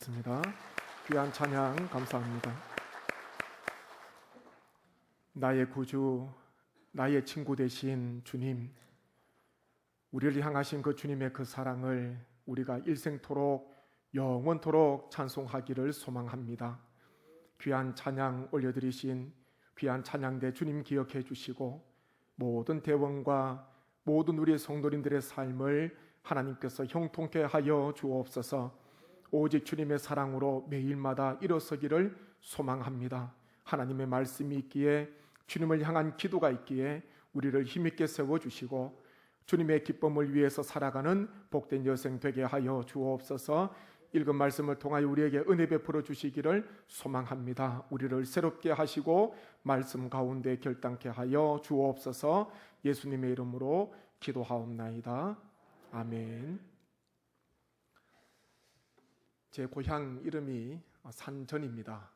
올려드리겠습니다. 귀한 찬양 감사합니다. 나의 구주, 나의 친구 되신 주님, 우리를 향하신 그 주님의 그 사랑을 우리가 일생토록 영원토록 찬송하기를 소망합니다. 귀한 찬양 올려드리신 귀한 찬양대 주님 기억해 주시고 모든 대원과 모든 우리의 성도님들의 삶을 하나님께서 형통케 하여 주옵소서. 오직 주님의 사랑으로 매일마다 일어서기를 소망합니다. 하나님의 말씀이 있기에, 주님을 향한 기도가 있기에 우리를 힘있게 세워주시고 주님의 기쁨을 위해서 살아가는 복된 여생 되게 하여 주옵소서. 읽은 말씀을 통하여 우리에게 은혜 베풀어 주시기를 소망합니다. 우리를 새롭게 하시고 말씀 가운데 결단케 하여 주옵소서. 예수님의 이름으로 기도하옵나이다. 아멘. 제 고향 이름이 산전입니다.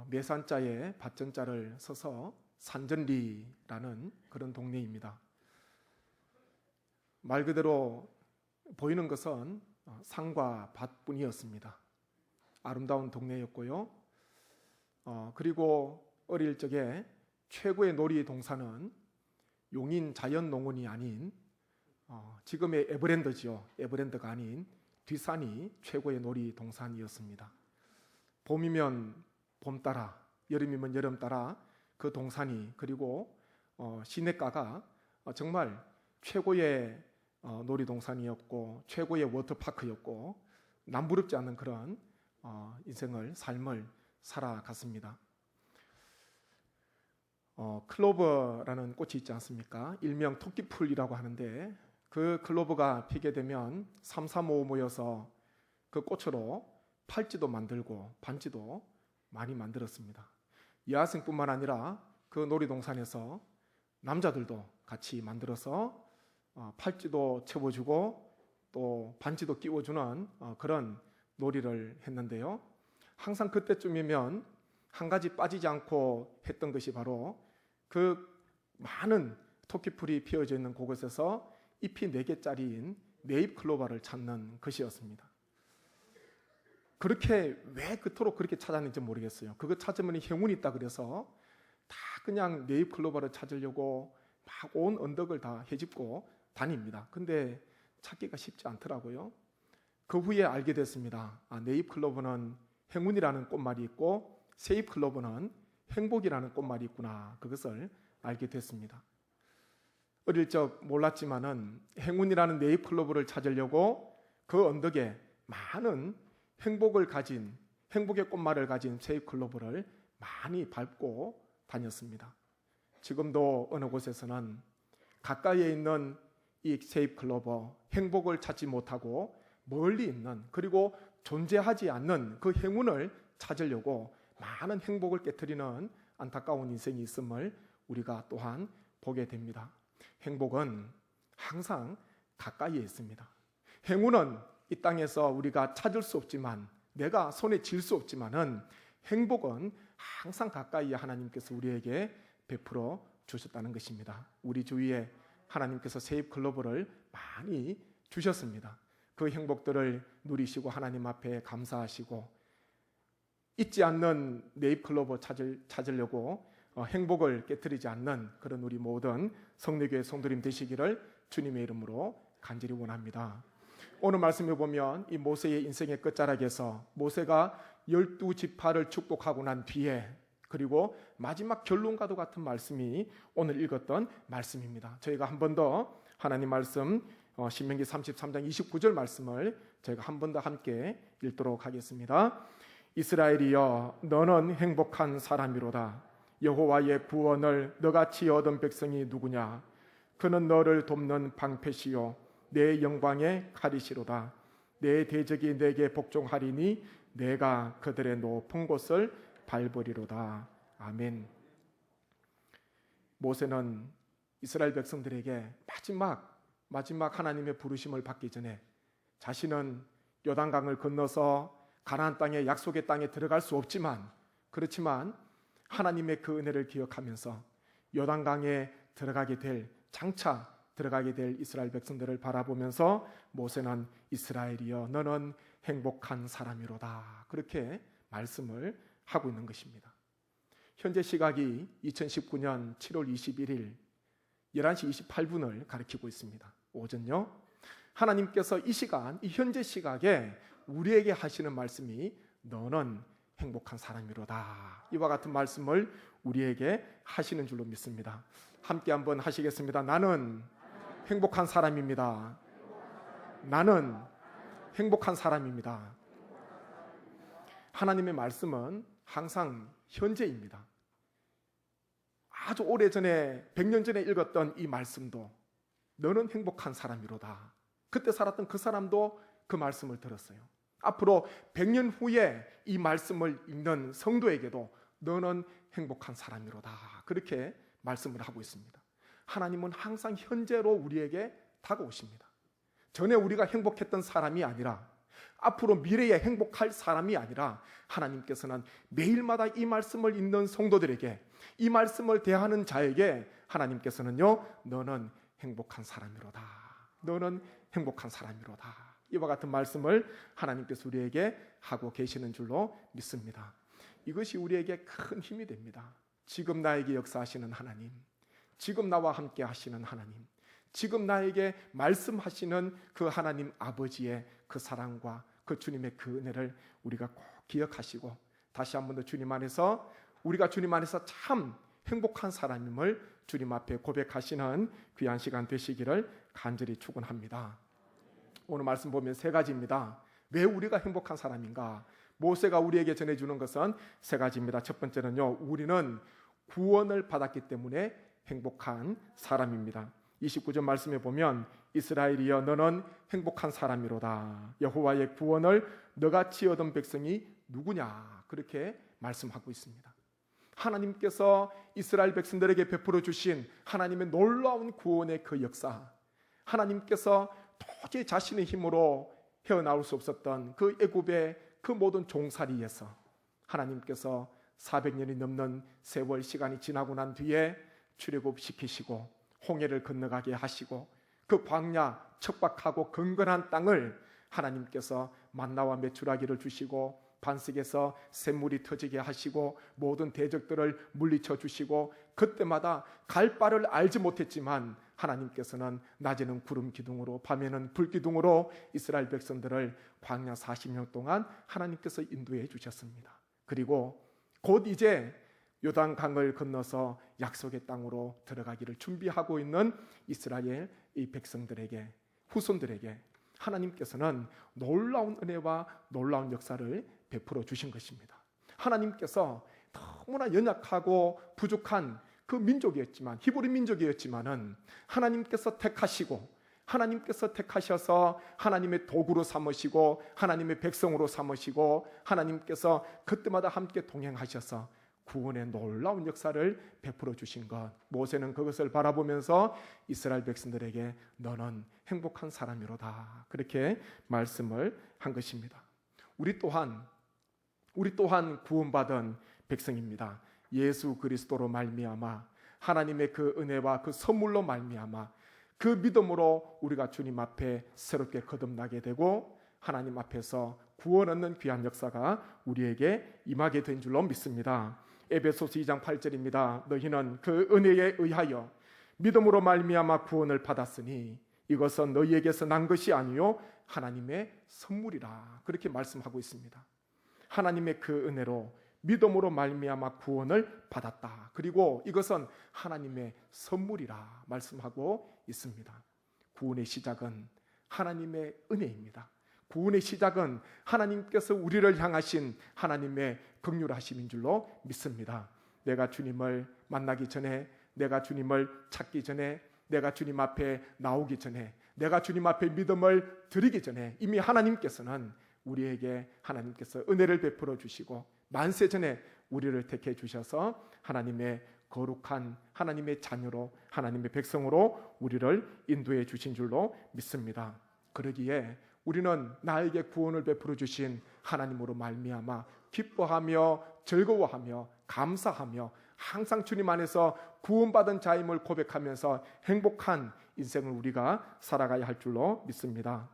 매산자에 밭전자를 써서 산전리라는 그런 동네입니다. 말 그대로 보이는 것은 산과 밭뿐이었습니다. 아름다운 동네였고요. 그리고 어릴 적에 최고의 놀이동산은 용인 자연농원이 아닌 지금의 에버랜드죠. 에버랜드가 아닌 뒷산이 최고의 놀이동산이었습니다. 봄이면 봄 따라, 여름이면 여름 따라 그 동산이, 그리고 시내가가 정말 최고의 놀이동산이었고 최고의 워터파크였고 남부럽지 않은 그런 삶을 살아갔습니다. 클로버라는 꽃이 있지 않습니까? 일명 토끼풀이라고 하는데 그 클로버가 피게 되면 3, 4, 5 모여서 그 꽃으로 팔찌도 만들고 반지도 많이 만들었습니다. 여학생뿐만 아니라 그 놀이동산에서 남자들도 같이 만들어서 팔찌도 채워주고 또 반지도 끼워주는 그런 놀이를 했는데요. 항상 그때쯤이면 한 가지 빠지지 않고 했던 것이 바로 그 많은 토끼풀이 피어져 있는 그곳에서 잎이 4개짜리인 네잎클로버를 찾는 것이었습니다. 그렇게 왜 그토록 그렇게 찾았는지 모르겠어요. 그거 찾으면 행운이 있다 그래서 다 그냥 네잎클로버를 찾으려고 막 온 언덕을 다 헤집고 다닙니다. 근데 찾기가 쉽지 않더라고요. 그 후에 알게 됐습니다. 네잎클로버는 행운이라는 꽃말이 있고 새잎클로버는 행복이라는 꽃말이 있구나. 그것을 알게 됐습니다. 어릴 적 몰랐지만은 행운이라는 네잎클로버를 찾으려고 그 언덕에 많은 행복의 꽃말을 가진 새잎클로버를 많이 밟고 다녔습니다. 지금도 어느 곳에서는 가까이에 있는 이 새잎클로버, 행복을 찾지 못하고 멀리 있는, 그리고 존재하지 않는 그 행운을 찾으려고 많은 행복을 깨트리는 안타까운 인생이 있음을 우리가 또한 보게 됩니다. 행복은 항상 가까이에 있습니다. 행운은 이 땅에서 우리가 찾을 수 없지만, 내가 손에 쥘 수 없지만은 행복은 항상 가까이에 하나님께서 우리에게 베풀어 주셨다는 것입니다. 우리 주위에 하나님께서 새잎클로버를 많이 주셨습니다. 그 행복들을 누리시고 하나님 앞에 감사하시고 잊지 않는 네잎클로버 찾으려고 행복을 깨트리지 않는 그런 우리 모든 성례교회 성도님 되시기를 주님의 이름으로 간절히 원합니다. 오늘 말씀에 보면 이 모세의 인생의 끝자락에서 모세가 12지파를 축복하고 난 뒤에, 그리고 마지막 결론과도 같은 말씀이 오늘 읽었던 말씀입니다. 저희가 한 번 더 하나님 말씀 신명기 33장 29절 말씀을 저희가 한 번 더 함께 읽도록 하겠습니다. 이스라엘이여, 너는 행복한 사람이로다. 여호와의 구원을 너같이 얻은 백성이 누구냐? 그는 너를 돕는 방패시요 내 영광의 칼이시로다. 내 대적이 내게 복종하리니 내가 그들의 높은 곳을 밟으리로다. 아멘. 모세는 이스라엘 백성들에게 마지막 하나님의 부르심을 받기 전에 자신은 요단강을 건너서 가나안 땅에, 약속의 땅에 들어갈 수 없지만, 그렇지만 하나님의 그 은혜를 기억하면서 요단강에 장차 들어가게 될 이스라엘 백성들을 바라보면서 모세는 이스라엘이여, 너는 행복한 사람이로다. 그렇게 말씀을 하고 있는 것입니다. 현재 시각이 2019년 7월 21일 11시 28분을 가리키고 있습니다. 오전요. 하나님께서 이 시간, 이 현재 시각에 우리에게 하시는 말씀이 너는 행복한 사람이로다. 이와 같은 말씀을 우리에게 하시는 줄로 믿습니다. 함께 한번 하시겠습니다. 나는 행복한 사람입니다. 나는 행복한 사람입니다. 하나님의 말씀은 항상 현재입니다. 아주 오래전에 100년 전에 읽었던 이 말씀도 너는 행복한 사람이로다. 그때 살았던 그 사람도 그 말씀을 들었어요. 앞으로 100년 후에 이 말씀을 읽는 성도에게도 너는 행복한 사람이로다. 그렇게 말씀을 하고 있습니다. 하나님은 항상 현재로 우리에게 다가오십니다. 전에 우리가 행복했던 사람이 아니라 앞으로 미래에 행복할 사람이 아니라 하나님께서는 매일마다 이 말씀을 읽는 성도들에게 이 말씀을 대하는 자에게 하나님께서는요 너는 행복한 사람이로다. 너는 행복한 사람이로다. 이와 같은 말씀을 하나님께서 우리에게 하고 계시는 줄로 믿습니다. 이것이 우리에게 큰 힘이 됩니다. 지금 나에게 역사하시는 하나님, 지금 나와 함께 하시는 하나님, 지금 나에게 말씀하시는 그 하나님 아버지의 그 사랑과 그 주님의 그 은혜를 우리가 꼭 기억하시고 다시 한 번 더 주님 안에서 우리가 주님 안에서 참 행복한 사람임을 주님 앞에 고백하시는 귀한 시간 되시기를 간절히 축원합니다. 오늘 말씀 보면 세 가지입니다. 왜 우리가 행복한 사람인가? 모세가 우리에게 전해주는 것은 세 가지입니다. 첫 번째는요, 우리는 구원을 받았기 때문에 행복한 사람입니다. 29절 말씀에 보면 이스라엘이여 너는 행복한 사람이로다. 여호와의 구원을 너같이 얻은 백성이 누구냐? 그렇게 말씀하고 있습니다. 하나님께서 이스라엘 백성들에게 베풀어 주신 하나님의 놀라운 구원의 그 역사, 하나님께서 도저히 자신의 힘으로 헤어나올 수 없었던 그 애굽의 그 모든 종살이에서 하나님께서 400년이 넘는 세월 시간이 지나고 난 뒤에 출애굽시키시고 홍해를 건너가게 하시고 그 광야 척박하고 건건한 땅을 하나님께서 만나와 메추라기를 주시고 반석에서 샘물이 터지게 하시고 모든 대적들을 물리쳐 주시고 그때마다 갈 바를 알지 못했지만 하나님께서는 낮에는 구름 기둥으로 밤에는 불 기둥으로 이스라엘 백성들을 광야 40년 동안 하나님께서 인도해 주셨습니다. 그리고 곧 이제 요단강을 건너서 약속의 땅으로 들어가기를 준비하고 있는 이스라엘 이 백성들에게 후손들에게 하나님께서는 놀라운 은혜와 놀라운 역사를 베풀어 주신 것입니다. 하나님께서 너무나 연약하고 부족한 그 민족이었지만 히브리 민족이었지만은 하나님께서 택하시고 하나님께서 택하셔서 하나님의 도구로 삼으시고 하나님의 백성으로 삼으시고 하나님께서 그때마다 함께 동행하셔서 구원의 놀라운 역사를 베풀어 주신 것, 모세는 그것을 바라보면서 이스라엘 백성들에게 너는 행복한 사람이로다 그렇게 말씀을 한 것입니다. 우리 또한 구원받은 백성입니다. 예수 그리스도로 말미암아 하나님의 그 은혜와 그 선물로 말미암아 그 믿음으로 우리가 주님 앞에 새롭게 거듭나게 되고 하나님 앞에서 구원 얻는 귀한 역사가 우리에게 임하게 된 줄로 믿습니다. 에베소서 2장 8절입니다. 너희는 그 은혜에 의하여 믿음으로 말미암아 구원을 받았으니 이것은 너희에게서 난 것이 아니요 하나님의 선물이라 그렇게 말씀하고 있습니다. 하나님의 그 은혜로 믿음으로 말미암아 구원을 받았다. 그리고 이것은 하나님의 선물이라 말씀하고 있습니다. 구원의 시작은 하나님의 은혜입니다. 구원의 시작은 하나님께서 우리를 향하신 하나님의 긍휼하심인 줄로 믿습니다. 내가 주님을 만나기 전에, 내가 주님을 찾기 전에, 내가 주님 앞에 나오기 전에, 내가 주님 앞에 믿음을 드리기 전에 이미 하나님께서는 우리에게 하나님께서 은혜를 베풀어 주시고 만세 전에 우리를 택해 주셔서 하나님의 거룩한 하나님의 자녀로 하나님의 백성으로 우리를 인도해 주신 줄로 믿습니다. 그러기에 우리는 나에게 구원을 베풀어 주신 하나님으로 말미암아 기뻐하며 즐거워하며 감사하며 항상 주님 안에서 구원받은 자임을 고백하면서 행복한 인생을 우리가 살아가야 할 줄로 믿습니다.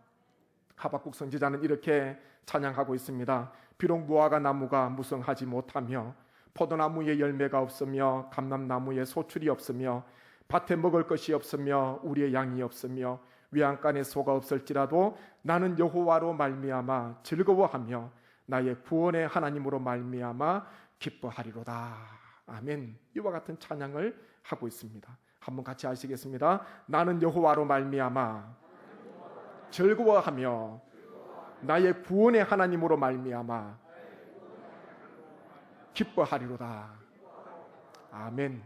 하박국 선지자는 이렇게 찬양하고 있습니다. 비록 무화과 나무가 무성하지 못하며 포도나무에 열매가 없으며 감람나무에 소출이 없으며 밭에 먹을 것이 없으며 우리의 양이 없으며 외양간에 소가 없을지라도 나는 여호와로 말미암아 즐거워하며 나의 구원의 하나님으로 말미암아 기뻐하리로다. 아멘. 이와 같은 찬양을 하고 있습니다. 한번 같이 하시겠습니다. 나는 여호와로 말미암아 즐거워하며 나의 구원의 하나님으로 말미암아 기뻐하리로다. 아멘.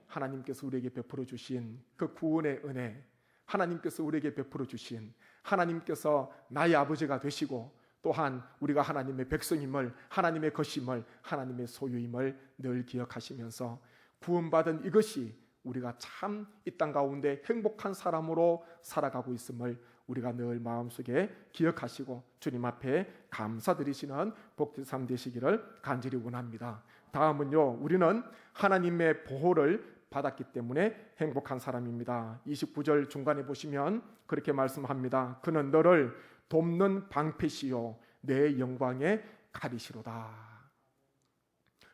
하나님께서 우리에게 베풀어 주신 그 구원의 은혜, 하나님께서 우리에게 베풀어 주신, 하나님께서 나의 아버지가 되시고 또한 우리가 하나님의 백성임을, 하나님의 것임을, 하나님의 소유임을 늘 기억하시면서 구원받은 이것이 우리가 참 이 땅 가운데 행복한 사람으로 살아가고 있음을 우리가 늘 마음속에 기억하시고 주님 앞에 감사드리시는 복된 삶 되시기를 간절히 원합니다. 다음은요, 우리는 하나님의 보호를 받았기 때문에 행복한 사람입니다. 29절 중간에 보시면 그렇게 말씀합니다. 그는 너를 돕는 방패시요 내 영광의 칼이시로다.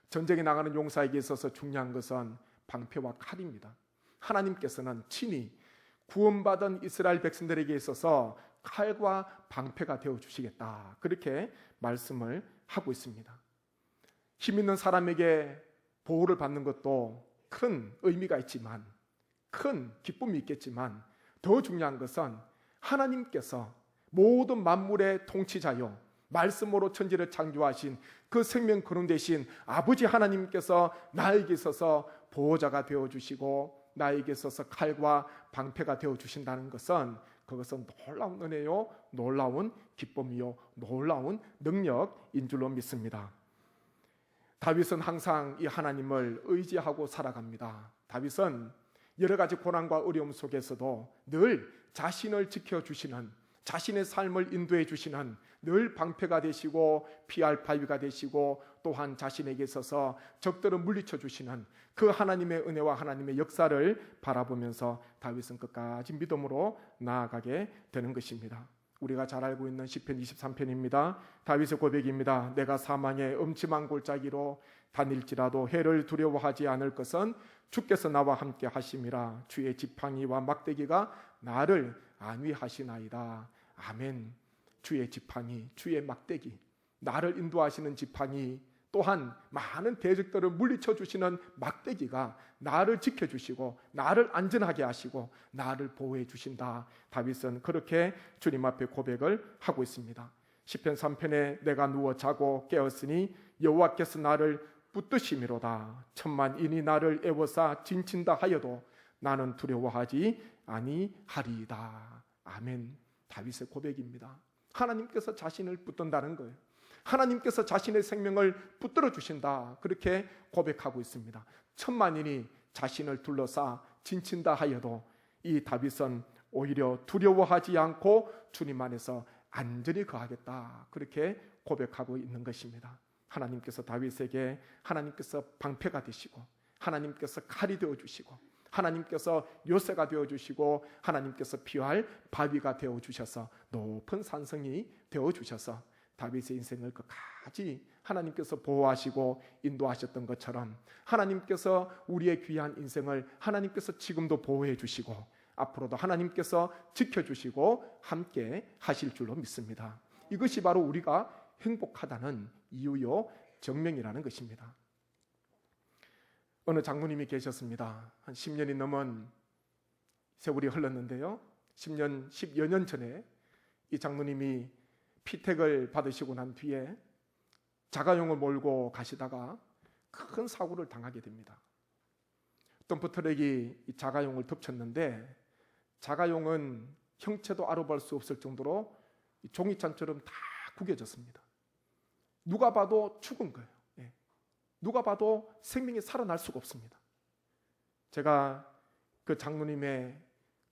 전쟁에 나가는 용사에게 있어서 중요한 것은 방패와 칼입니다. 하나님께서는 친히 구원받은 이스라엘 백성들에게 있어서 칼과 방패가 되어주시겠다, 그렇게 말씀을 하고 있습니다. 힘 있는 사람에게 보호를 받는 것도 큰 의미가 있지만, 큰 기쁨이 있겠지만, 더 중요한 것은 하나님께서 모든 만물의 통치자요 말씀으로 천지를 창조하신 그 생명 근원 되신 아버지 하나님께서 나에게 있어서 보호자가 되어주시고 나에게 있어서 칼과 방패가 되어주신다는 것은, 그것은 놀라운 은혜요, 놀라운 기쁨이요, 놀라운 능력인 줄로 믿습니다. 다윗은 항상 이 하나님을 의지하고 살아갑니다. 다윗은 여러 가지 고난과 어려움 속에서도 늘 자신을 지켜주시는, 자신의 삶을 인도해 주시는 늘 방패가 되시고 피할 바위가 되시고 또한 자신에게 있어서 적들을 물리쳐 주시는 그 하나님의 은혜와 하나님의 역사를 바라보면서 다윗은 끝까지 믿음으로 나아가게 되는 것입니다. 우리가 잘 알고 있는 시편 23편입니다. 다윗의 고백입니다. 내가 사망의 음침한 골짜기로 다닐지라도 해를 두려워하지 않을 것은 주께서 나와 함께 하심이라. 주의 지팡이와 막대기가 나를 안위하시나이다. 아멘. 주의 지팡이, 주의 막대기, 나를 인도하시는 지팡이, 또한 많은 대적들을 물리쳐 주시는 막대기가 나를 지켜주시고 나를 안전하게 하시고 나를 보호해 주신다. 다윗은 그렇게 주님 앞에 고백을 하고 있습니다. 시편 3편에 내가 누워 자고 깨었으니 여호와께서 나를 붙드심이로다. 천만인이 나를 애워싸 진친다 하여도 나는 두려워하지 아니하리이다. 아멘. 다윗의 고백입니다. 하나님께서 자신을 붙든다는 거예요. 하나님께서 자신의 생명을 붙들어 주신다, 그렇게 고백하고 있습니다. 천만인이 자신을 둘러싸 진친다 하여도 이 다윗은 오히려 두려워하지 않고 주님 안에서 안전히 거하겠다, 그렇게 고백하고 있는 것입니다. 하나님께서 다윗에게 하나님께서 방패가 되시고 하나님께서 칼이 되어주시고 하나님께서 요새가 되어주시고 하나님께서 피할 바위가 되어주셔서 높은 산성이 되어주셔서 다윗의 인생을 끝까지 하나님께서 보호하시고 인도하셨던 것처럼 하나님께서 우리의 귀한 인생을 하나님께서 지금도 보호해 주시고 앞으로도 하나님께서 지켜주시고 함께 하실 줄로 믿습니다. 이것이 바로 우리가 행복하다는 이유요 증명이라는 것입니다. 어느 장로님이 계셨습니다. 한 10년이 넘은 세월이 흘렀는데요, 10여 년 전에 이 장로님이 피택을 받으시고 난 뒤에 자가용을 몰고 가시다가 큰 사고를 당하게 됩니다. 덤프트럭이 이 자가용을 덮쳤는데 자가용은 형체도 알아볼 수 없을 정도로 종이잔처럼 다 구겨졌습니다. 누가 봐도 죽은 거예요. 누가 봐도 생명이 살아날 수가 없습니다. 제가 그 장로님의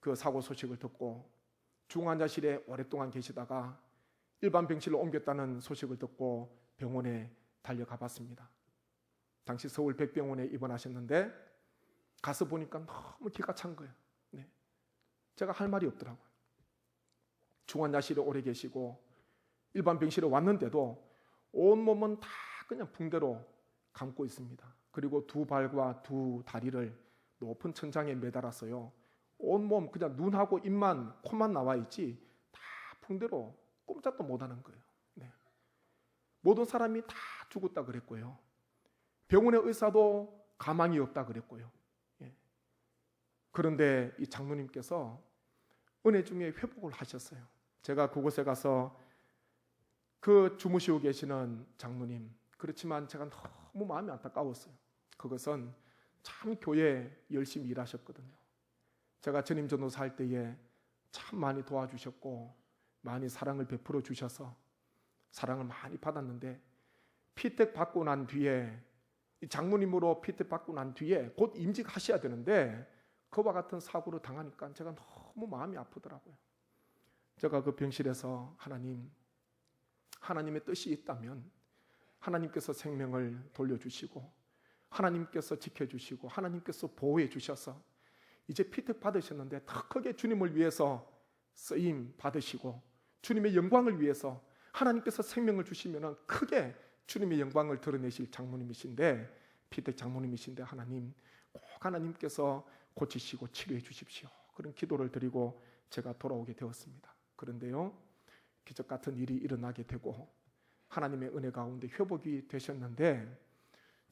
그 사고 소식을 듣고 중환자실에 오랫동안 계시다가 일반 병실로 옮겼다는 소식을 듣고 병원에 달려가 봤습니다. 당시 서울 백병원에 입원하셨는데 가서 보니까 너무 기가 찬 거예요. 제가 할 말이 없더라고요. 중환자실에 오래 계시고 일반 병실에 왔는데도 온몸은 다 그냥 붕대로 감고 있습니다. 그리고 두 발과 두 다리를 높은 천장에 매달았어요. 온몸 그냥 눈하고 입만 코만 나와 있지 다 붕대로 꼼짝도 못하는 거예요. 네. 모든 사람이 다 죽었다 그랬고요. 병원의 의사도 가망이 없다 그랬고요. 예. 그런데 이 장로님께서 은혜 중에 회복을 하셨어요. 제가 그곳에 가서 그 주무시고 계시는 장로님, 그렇지만 제가 너무 마음이 안타까웠어요. 그것은 참 교회에 열심히 일하셨거든요. 제가 전임 전도사 할 때에 참 많이 도와주셨고 많이 사랑을 베풀어 주셔서 사랑을 많이 받았는데 피택 받고 난 뒤에 장로님으로 피택 받고 난 뒤에 곧 임직하셔야 되는데 그와 같은 사고를 당하니까 제가 너무 마음이 아프더라고요. 제가 그 병실에서 하나님의 뜻이 있다면 하나님께서 생명을 돌려주시고 하나님께서 지켜주시고 하나님께서 보호해 주셔서 이제 피택 받으셨는데 더 크게 주님을 위해서 쓰임 받으시고 주님의 영광을 위해서 하나님께서 생명을 주시면 크게 주님의 영광을 드러내실 장로님이신데 피택 장로님이신데 하나님 꼭 하나님께서 고치시고 치료해 주십시오. 그런 기도를 드리고 제가 돌아오게 되었습니다. 그런데요, 기적 같은 일이 일어나게 되고 하나님의 은혜 가운데 회복이 되셨는데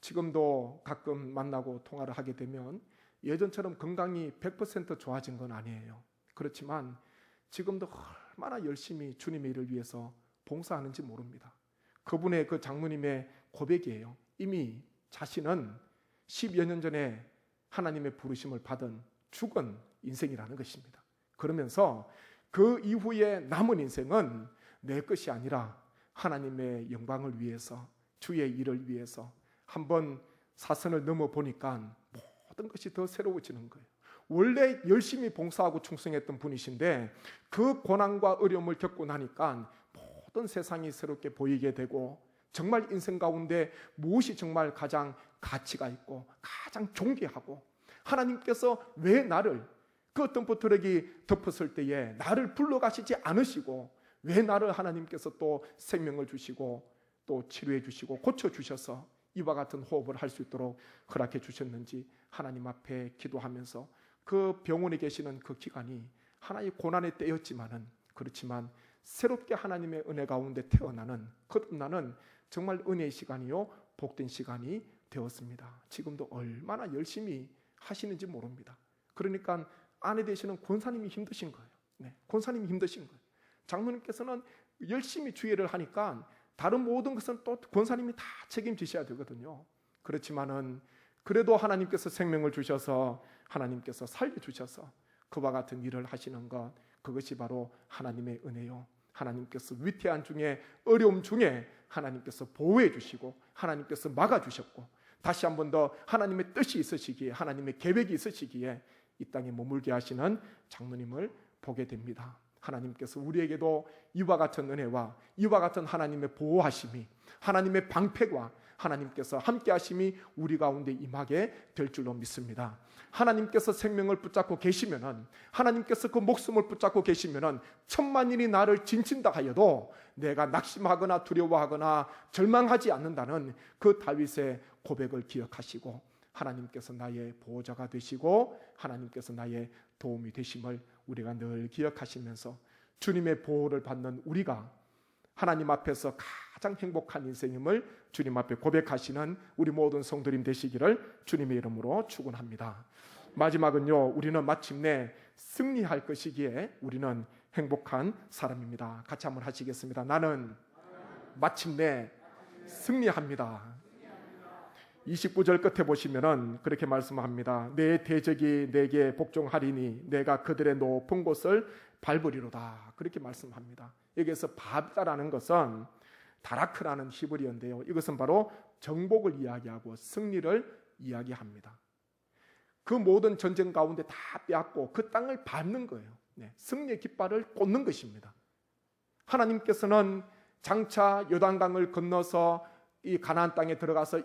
지금도 가끔 만나고 통화를 하게 되면 예전처럼 건강이 100% 좋아진 건 아니에요. 그렇지만 지금도 얼마나 열심히 주님의 일을 위해서 봉사하는지 모릅니다. 그분의 그 장로님의 고백이에요. 이미 자신은 10여 년 전에 하나님의 부르심을 받은 죽은 인생이라는 것입니다. 그러면서 그 이후에 남은 인생은 내 것이 아니라 하나님의 영광을 위해서 주의 일을 위해서 한번 사선을 넘어보니까 모든 것이 더 새로워지는 거예요. 원래 열심히 봉사하고 충성했던 분이신데 그 고난과 어려움을 겪고 나니까 모든 세상이 새롭게 보이게 되고 정말 인생 가운데 무엇이 정말 가장 가치가 있고 가장 존귀하고 하나님께서 왜 나를 그 어떤 버트럭이 덮었을 때에 나를 불러가시지 않으시고 왜 나를 하나님께서 또 생명을 주시고 또 치료해 주시고 고쳐주셔서 이와 같은 호흡을 할 수 있도록 허락해 주셨는지 하나님 앞에 기도하면서 그 병원에 계시는 그 기간이 하나의 고난의 때였지만은 그렇지만 새롭게 하나님의 은혜 가운데 태어나는 거듭나는 정말 은혜의 시간이요 복된 시간이 되었습니다. 지금도 얼마나 열심히 하시는지 모릅니다. 그러니까 아내 되시는 권사님이 힘드신 거예요. 네, 권사님이 힘드신 거예요. 장로님께서는 열심히 주의를 하니까 다른 모든 것은 또 권사님이 다 책임지셔야 되거든요. 그렇지만은 그래도 하나님께서 생명을 주셔서 하나님께서 살려주셔서 그와 같은 일을 하시는 것, 그것이 바로 하나님의 은혜요. 하나님께서 위태한 중에 어려움 중에 하나님께서 보호해 주시고 하나님께서 막아주셨고 다시 한 번 더 하나님의 뜻이 있으시기에 하나님의 계획이 있으시기에 이 땅에 머물게 하시는 장로님을 보게 됩니다. 하나님께서 우리에게도 이와 같은 은혜와 이와 같은 하나님의 보호하심이 하나님의 방패와 하나님께서 함께 하심이 우리 가운데 임하게 될 줄로 믿습니다. 하나님께서 생명을 붙잡고 계시면은 하나님께서 그 목숨을 붙잡고 계시면은 천만인이 나를 진친다 하여도 내가 낙심하거나 두려워하거나 절망하지 않는다는 그 다윗의 고백을 기억하시고 하나님께서 나의 보호자가 되시고 하나님께서 나의 도움이 되심을 우리가 늘 기억하시면서 주님의 보호를 받는 우리가 하나님 앞에서 가장 행복한 인생임을 주님 앞에 고백하시는 우리 모든 성도님 되시기를 주님의 이름으로 축원합니다. 마지막은요, 우리는 마침내 승리할 것이기에 우리는 행복한 사람입니다. 같이 한번 하시겠습니다. 나는 마침내 승리합니다. 29절 끝에 보시면은 그렇게 말씀합니다. 내 대적이 내게 복종하리니 내가 그들의 높은 곳을 밟으리로다. 그렇게 말씀합니다. 여기에서 바비다라는 것은 다라크라는 히브리어인데요. 이것은 바로 정복을 이야기하고 승리를 이야기합니다. 그 모든 전쟁 가운데 다 빼앗고 그 땅을 밟는 거예요. 네, 승리의 깃발을 꽂는 것입니다. 하나님께서는 장차 요단강을 건너서 이 가나안 땅에 들어가서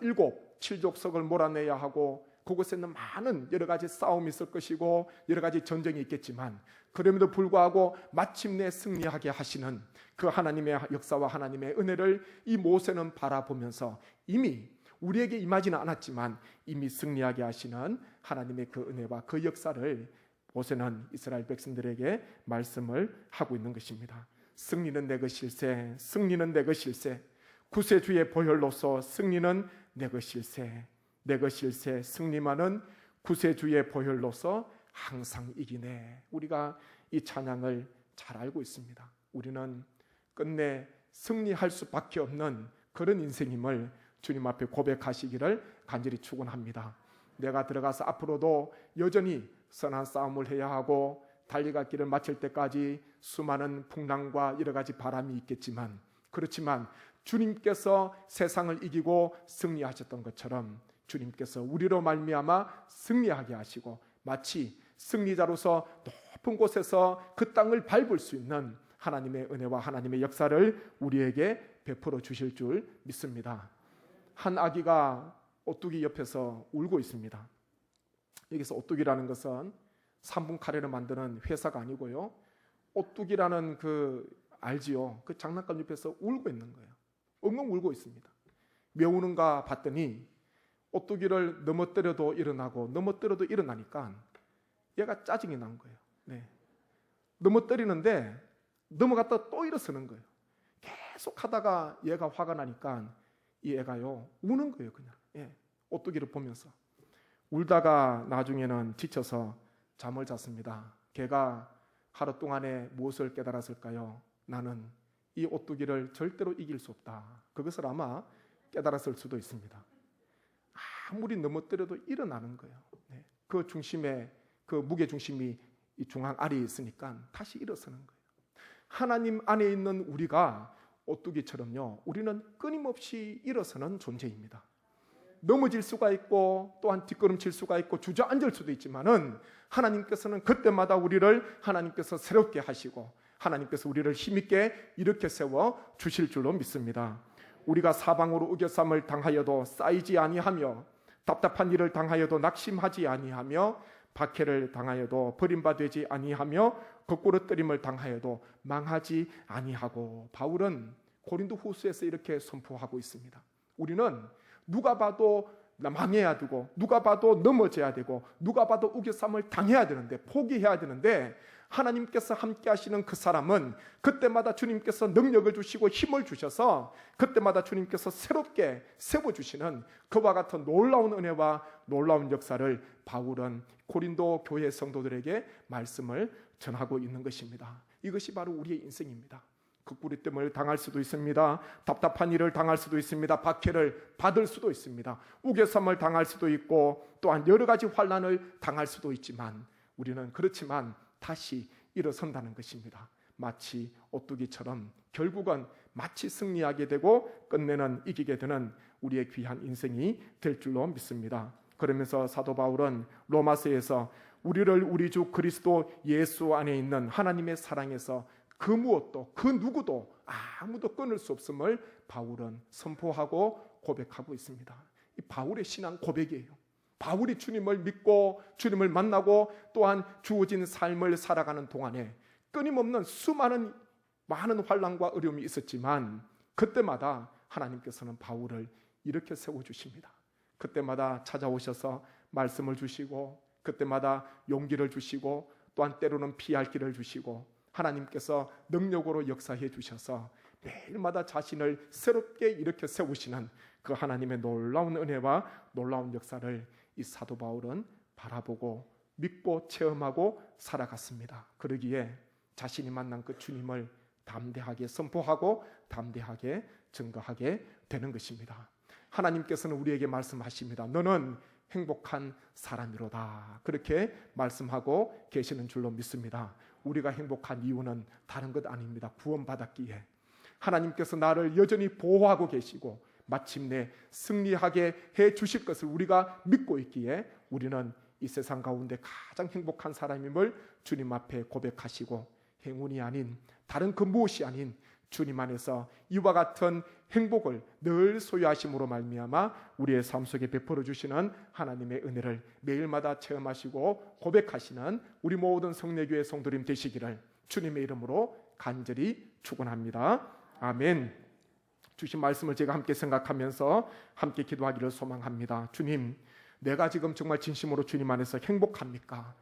7족석을 몰아내야 하고 그곳에는 많은 여러 가지 싸움이 있을 것이고 여러 가지 전쟁이 있겠지만 그럼에도 불구하고 마침내 승리하게 하시는 그 하나님의 역사와 하나님의 은혜를 이 모세는 바라보면서 이미 우리에게 임하지는 않았지만 이미 승리하게 하시는 하나님의 그 은혜와 그 역사를 모세는 이스라엘 백성들에게 말씀을 하고 있는 것입니다. 승리는 내 것일세, 승리는 내 것일세, 구세주의 보혈로서 승리는 내 것일세, 내 것일세, 승리만은 구세주의 보혈로서 항상 이기네. 우리가 이 찬양을 잘 알고 있습니다. 우리는 끝내 승리할 수밖에 없는 그런 인생임을 주님 앞에 고백하시기를 간절히 축원합니다. 내가 들어가서 앞으로도 여전히 선한 싸움을 해야 하고 달려갈 길을 마칠 때까지 수많은 풍랑과 여러 가지 바람이 있겠지만, 그렇지만 주님께서 세상을 이기고 승리하셨던 것처럼 주님께서 우리로 말미암아 승리하게 하시고 마치 승리자로서 높은 곳에서 그 땅을 밟을 수 있는 하나님의 은혜와 하나님의 역사를 우리에게 베풀어 주실 줄 믿습니다. 한 아기가 오뚜기 옆에서 울고 있습니다. 여기서 오뚜기라는 것은 3분 카레를 만드는 회사가 아니고요, 오뚜기라는 그 알지요? 그 장난감 옆에서 울고 있는 거예요. 엉엉 울고 있습니다. 왜 우는가 봤더니 오뚜기를 넘어뜨려도 일어나고 넘어뜨려도 일어나니까 얘가 짜증이 난 거예요. 네. 넘어뜨리는데 넘어갔다 또 일어서는 거예요. 계속 하다가 얘가 화가 나니까 이 애가요 우는 거예요. 그냥 오뚜기를 보면서 울다가 나중에는 지쳐서 잠을 잤습니다. 걔가 하루 동안에 무엇을 깨달았을까요? 나는 이 오뚜기를 절대로 이길 수 없다. 그것을 아마 깨달았을 수도 있습니다. 아무리 넘어뜨려도 일어나는 거예요. 그 중심에 그 무게 중심이 이 중앙 아래에 있으니까 다시 일어서는 거예요. 하나님 안에 있는 우리가 오뚜기처럼요, 우리는 끊임없이 일어서는 존재입니다. 넘어질 수가 있고 또한 뒷걸음칠 수가 있고 주저앉을 수도 있지만은 하나님께서는 그때마다 우리를 하나님께서 새롭게 하시고 하나님께서 우리를 힘있게 일으켜 세워 주실 줄로 믿습니다. 우리가 사방으로 우겨쌈을 당하여도 쌓이지 아니하며 답답한 일을 당하여도 낙심하지 아니하며 박해를 당하여도 버림받지 아니하며 거꾸로 뜨림을 당하여도 망하지 아니하고, 바울은 고린도 후서에서 이렇게 선포하고 있습니다. 우리는 누가 봐도 망해야 되고 누가 봐도 넘어져야 되고 누가 봐도 우겨쌈을 당해야 되는데 포기해야 되는데 하나님께서 함께 하시는 그 사람은 그때마다 주님께서 능력을 주시고 힘을 주셔서 그때마다 주님께서 새롭게 세워주시는 그와 같은 놀라운 은혜와 놀라운 역사를 바울은 고린도 교회 성도들에게 말씀을 전하고 있는 것입니다. 이것이 바로 우리의 인생입니다. 극구리뜸을 당할 수도 있습니다. 답답한 일을 당할 수도 있습니다. 박해를 받을 수도 있습니다. 우겨쌈을 당할 수도 있고 또한 여러 가지 환난을 당할 수도 있지만 우리는 그렇지만 다시 일어선다는 것입니다. 마치 오뚜기처럼 결국은 마치 승리하게 되고 끝내는 이기게 되는 우리의 귀한 인생이 될 줄로 믿습니다. 그러면서 사도 바울은 로마서에서 우리를 우리 주 그리스도 예수 안에 있는 하나님의 사랑에서 그 무엇도 그 누구도 아무도 끊을 수 없음을 바울은 선포하고 고백하고 있습니다. 이 바울의 신앙 고백이에요. 바울이 주님을 믿고 주님을 만나고 또한 주어진 삶을 살아가는 동안에 끊임없는 수많은 많은 환난과 어려움이 있었지만 그때마다 하나님께서는 바울을 이렇게 세워주십니다. 그때마다 찾아오셔서 말씀을 주시고 그때마다 용기를 주시고 또한 때로는 피할 길을 주시고 하나님께서 능력으로 역사해 주셔서 매일마다 자신을 새롭게 일으켜 세우시는 그 하나님의 놀라운 은혜와 놀라운 역사를 이 사도 바울은 바라보고 믿고 체험하고 살아갔습니다. 그러기에 자신이 만난 그 주님을 담대하게 선포하고 담대하게 증거하게 되는 것입니다. 하나님께서는 우리에게 말씀하십니다. 너는 행복한 사람이로다. 그렇게 말씀하고 계시는 줄로 믿습니다. 우리가 행복한 이유는 다른 것 아닙니다. 구원받았기에 하나님께서 나를 여전히 보호하고 계시고 마침내 승리하게 해 주실 것을 우리가 믿고 있기에 우리는 이 세상 가운데 가장 행복한 사람임을 주님 앞에 고백하시고 행운이 아닌 다른 그 무엇이 아닌 주님 안에서 이와 같은 행복을 늘 소유하심으로 말미암아 우리의 삶 속에 베풀어 주시는 하나님의 은혜를 매일마다 체험하시고 고백하시는 우리 모든 성례교회 성도님 되시기를 주님의 이름으로 간절히 축원합니다. 아멘. 주신 말씀을 제가 함께 생각하면서 함께 기도하기를 소망합니다. 주님, 내가 지금 정말 진심으로 주님 안에서 행복합니까?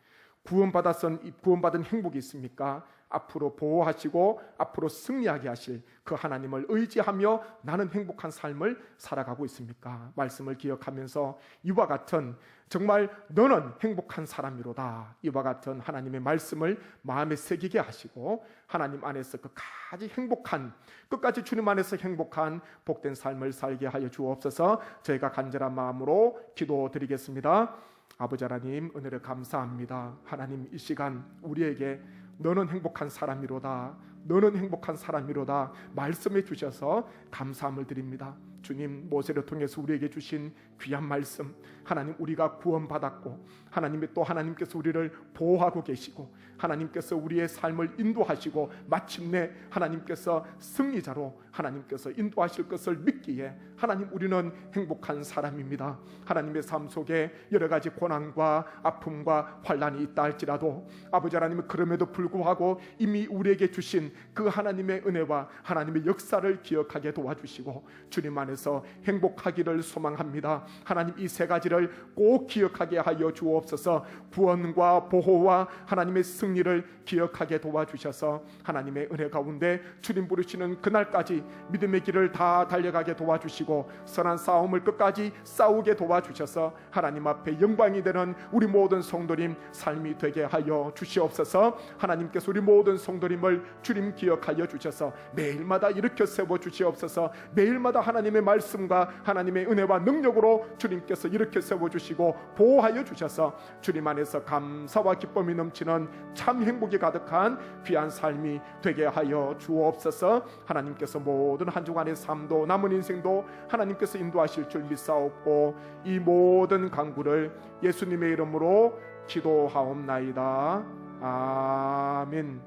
구원받은 행복이 있습니까? 앞으로 보호하시고 앞으로 승리하게 하실 그 하나님을 의지하며 나는 행복한 삶을 살아가고 있습니까? 말씀을 기억하면서 이와 같은 정말 너는 행복한 사람이로다, 이와 같은 하나님의 말씀을 마음에 새기게 하시고 하나님 안에서 끝까지 행복한, 끝까지 주님 안에서 행복한 복된 삶을 살게 하여 주옵소서. 저희가 간절한 마음으로 기도드리겠습니다. 아버지 하나님, 은혜를 감사합니다. 하나님, 이 시간 우리에게 너는 행복한 사람이로다, 너는 행복한 사람이로다 말씀해 주셔서 감사함을 드립니다. 주님, 모세를 통해서 우리에게 주신 귀한 말씀, 하나님, 우리가 구원받았고 하나님께서 우리를 보호하고 계시고 하나님께서 우리의 삶을 인도하시고 마침내 하나님께서 승리자로 하나님께서 인도하실 것을 믿기에 하나님, 우리는 행복한 사람입니다. 하나님의 삶 속에 여러 가지 고난과 아픔과 환난이 있다 할지라도 아버지 하나님, 그럼에도 불구하고 이미 우리에게 주신 그 하나님의 은혜와 하나님의 역사를 기억하게 도와주시고 주님 안에서 행복하기를 소망합니다. 하나님, 이 세 가지를 꼭 기억하게 하여 주옵소서. 구원과 보호와 하나님의 승리를 기억하게 도와주셔서 하나님의 은혜 가운데 주님 부르시는 그날까지 믿음의 길을 다 달려가게 도와주시고 선한 싸움을 끝까지 싸우게 도와주셔서 하나님 앞에 영광이 되는 우리 모든 성도님 삶이 되게 하여 주시옵소서. 하나님께서 우리 모든 성도님을 주님 기억하여 주셔서 매일마다 일으켜 세워 주시옵소서. 매일마다 하나님의 말씀과 하나님의 은혜와 능력으로 주님께서 일으켜 세워 주시고 보호하여 주셔서 주님 안에서 감사와 기쁨이 넘치는 참 행복이 가득한 귀한 삶이 되게 하여 주옵소서. 하나님께서 모든 한 주간의 삶도 남은 인생도 하나님께서 인도하실 줄 믿사옵고 이 모든 간구를 예수님의 이름으로 기도하옵나이다. 아멘.